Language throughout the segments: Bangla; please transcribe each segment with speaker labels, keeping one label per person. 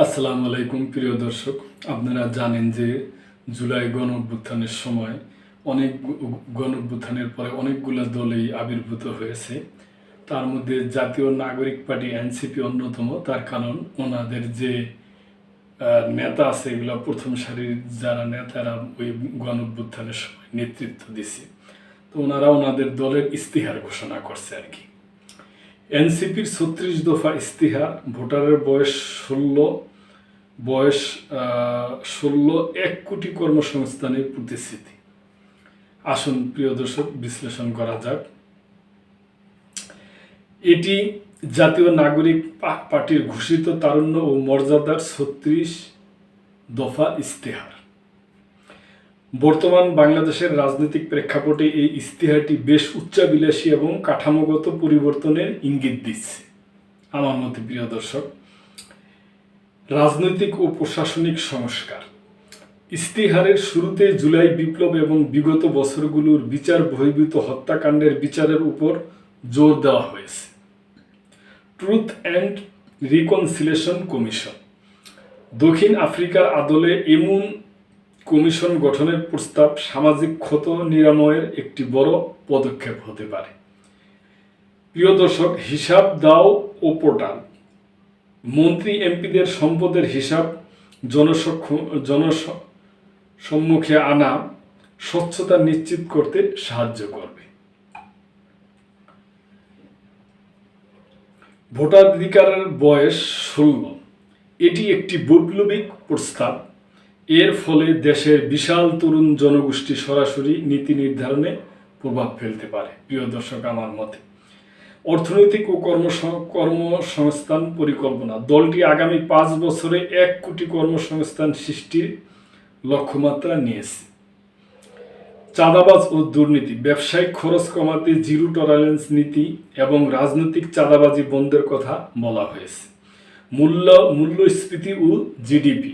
Speaker 1: আসসালামু আলাইকুম প্রিয় দর্শক। আপনারা জানেন যে জুলাই গণঅভ্যুত্থানের সময় গণঅভ্যুত্থানের পরে অনেকগুলো দলই আবির্ভূত হয়েছে। তার মধ্যে জাতীয় নাগরিক পার্টি এনসিপি অন্যতম। তার কারণ ওনাদের যে নেতা আছে, এগুলো প্রথম সারির যারা নেতারা ওই গণঅভ্যুত্থানের সময় নেতৃত্ব দিছে, তো ওনারা ওনাদের দলের ইস্তিহার ঘোষণা করছে আর কি। এনসিপির ৩৬ দফা ইস্তিহার, ভোটারের বয়স ১৬, ১ কোটি কর্মসংস্থানের প্রতিশ্রুতি। আসুন প্রিয় দর্শক, বিশ্লেষণ করা যাক। এটি জাতীয় নাগরিক পার্টির ঘোষিত তারুণ্য ও মর্যাদার ৩৬ দফা ইস্তেহার। বর্তমান বাংলাদেশের রাজনৈতিক প্রেক্ষাপটে এই ইস্তেহারটি বেশ উচ্চাভিলাষী এবং কাঠামোগত পরিবর্তনের ইঙ্গিত দিচ্ছে আমার মতে। প্রিয় দর্শক, রাজনৈতিক ও প্রশাসনিক সংস্কার। ইস্তিহারের শুরুতে জুলাই বিপ্লব এবং বিগত বছরগুলোর বিচার বহির্ভূত হত্যাকাণ্ডের বিচারের উপর জোর দেওয়া হয়েছে। Truth and reconciliation commission. দক্ষিণ আফ্রিকার আদলে এমন কমিশন গঠনের প্রস্তাব সামাজিক ক্ষত নিরাময়ের একটি বড় পদক্ষেপ হতে পারে। প্রিয় দর্শক, হিসাব দাও ও পোর্টাল। মন্ত্রী এমপিদের সম্পদের হিসাব জনসম্মুখে আনা স্বচ্ছতা নিশ্চিত করতে সাহায্য করবে। ভোটাধিকারের বয়স ১৬। এটি একটি বৈপ্লবিক প্রস্তাব। এর ফলে দেশের বিশাল তরুণ জনগোষ্ঠী সরাসরি নীতি নির্ধারণে প্রভাব ফেলতে পারে। প্রিয় দর্শক, আমার মতে অর্থনৈতিক ও কর্মসংস্থান পরিকল্পনা। দলটি আগামী ৫ বছরে ১ কোটি কর্মসংস্থান সৃষ্টির লক্ষ্যমাত্রা নিয়েছে। চাঁদাবাজ ও দুর্নীতি। ব্যবসায়িক খরচ কমাতে জিরো টলারেন্স নীতি এবং রাজনৈতিক চাঁদাবাজি বন্ধের কথা বলা হয়েছে। মূল্যস্ফীতি ও জিডিপি।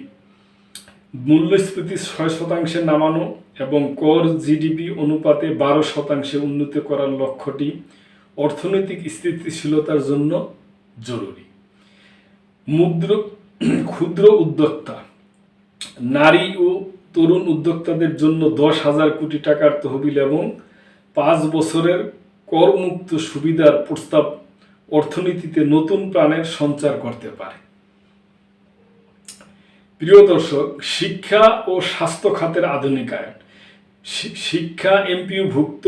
Speaker 1: মূল্যস্ফীতি ৬% নামানো এবং কর জিডিপি অনুপাতে ১২% উন্নতি করার লক্ষ্যটি অর্থনৈতিক স্থিতিশীলতার জন্য জরুরি। ক্ষুদ্র উদ্যোক্তা। নারী ও তরুণ উদ্যোক্তাদের জন্য ১০,০০০ কোটি টাকার তহবিল এবং ৫ বছরের করমুক্ত সুবিধার প্রস্তাব অর্থনীতিতে নতুন প্রাণের সঞ্চার করতে পারে। প্রিয় দর্শক, শিক্ষা ও স্বাস্থ্য খাতের আধুনিকায়ন। শিক্ষা এমপিওভুক্ত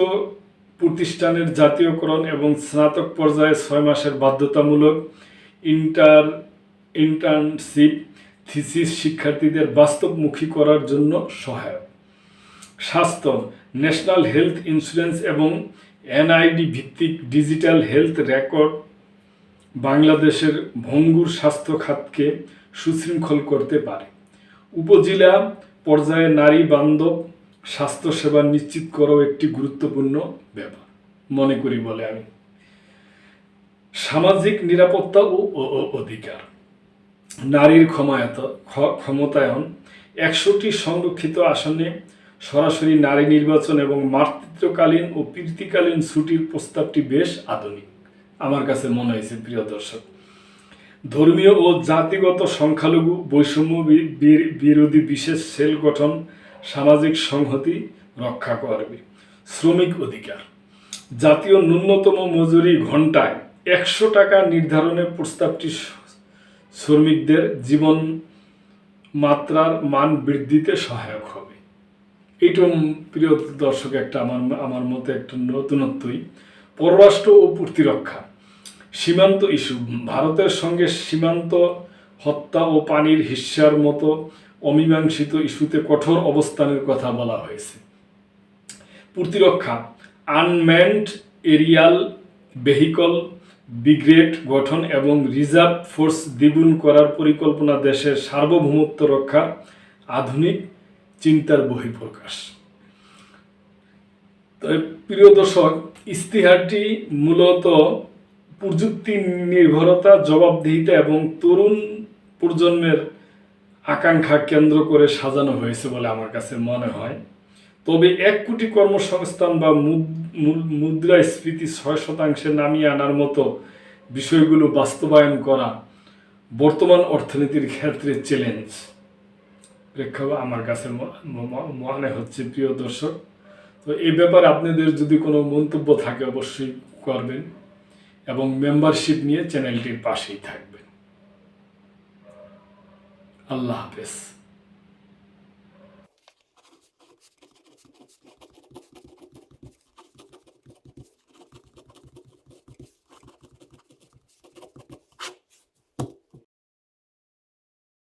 Speaker 1: প্রতিষ্ঠানের জাতীয়করণ এবং স্নাতক পর্যায়ে ৬ মাসের বাধ্যতামূলক ইন্টার্নশিপ থিসিস শিক্ষার্থীদের বাস্তবমুখী করার জন্য সহায়ক। স্বাস্থ্য, ন্যাশনাল হেলথ ইন্স্যুরেন্স এবং এনআইডি ভিত্তিক ডিজিটাল হেলথ রেকর্ড বাংলাদেশের ভঙ্গুর স্বাস্থ্য খাতকে সুশৃঙ্খল করতে পারে। উপজেলা পর্যায়ে নারী বান্ধব স্বাস্থ্যসেবা নিশ্চিত করাও একটি গুরুত্বপূর্ণ ব্যাপার মনে করি বলে আমি। সামাজিক নিরাপত্তা ও অধিকার। নারীর ক্ষমতায়ন। ১০০টি সংরক্ষিত আসনে সরাসরি নারী নির্বাচন এবং মাতৃত্বকালীন ও পিতৃকালীন ছুটির প্রস্তাবটি বেশ আধুনিক আমার কাছে মনে হয়েছে। প্রিয় দর্শক, ধর্মীয় ও জাতিগত সংখ্যালঘু বৈষম্য বিরোধী বিশেষ সেল গঠন সামাজিক সংহতি রক্ষা করবে। শ্রমিক অধিকার। জাতীয় ন্যূনতম মজুরি ঘন্টায় ১০০ টাকা নির্ধারণের প্রস্তাবটি শ্রমিকদের জীবন মাত্রার মান বৃদ্ধিতে সহায়ক হবে। এইটা প্রিয় দর্শক একটা আমার মতে একটা নতুনত্বই। পররাষ্ট্র ও প্রতিরক্ষা। সীমান্ত ইস্যু। ভারতের সঙ্গে সীমান্ত হত্যা ও পানির হিস্যার মতো অমীমাংসিত ইস্যুতে কঠোর অবস্থানের কথা বলা হয়েছে। প্রতিরক্ষা। আনম্যান্ড এরিয়াল ভেহিকল ব্রিগেড গঠন এবং রিজার্ভ ফোর্স দ্বিগুণ করার পরিকল্পনা দেশের সার্বভৌমত্ব রক্ষার আধুনিক চিন্তার বহিঃপ্রকাশ। তবে প্রিয় দর্শক, ইস্তিহারটি মূলত প্রযুক্তি নির্ভরতা, জবাবদিহিতা এবং তরুণ প্রজন্মের আকাঙ্ক্ষা কেন্দ্র করে সাজানো হয়েছে বলে আমার কাছে মনে হয়। তবে ১ কোটি কর্মসংস্থান বা মুদ্রাস্ফীতি ৬% নামিয়ে আনার মতো বিষয়গুলো বাস্তবায়ন করা বর্তমান অর্থনীতির ক্ষেত্রে চ্যালেঞ্জ প্রেক্ষাপট আমার কাছে মনে হচ্ছে। প্রিয় দর্শক, তো এই ব্যাপারে আপনাদের যদি কোনো মন্তব্য থাকে অবশ্যই করবেন এবং মেম্বারশিপ নিয়ে চ্যানেলটির পাশেই থাকবেন। আল্লাহ হাফেজ।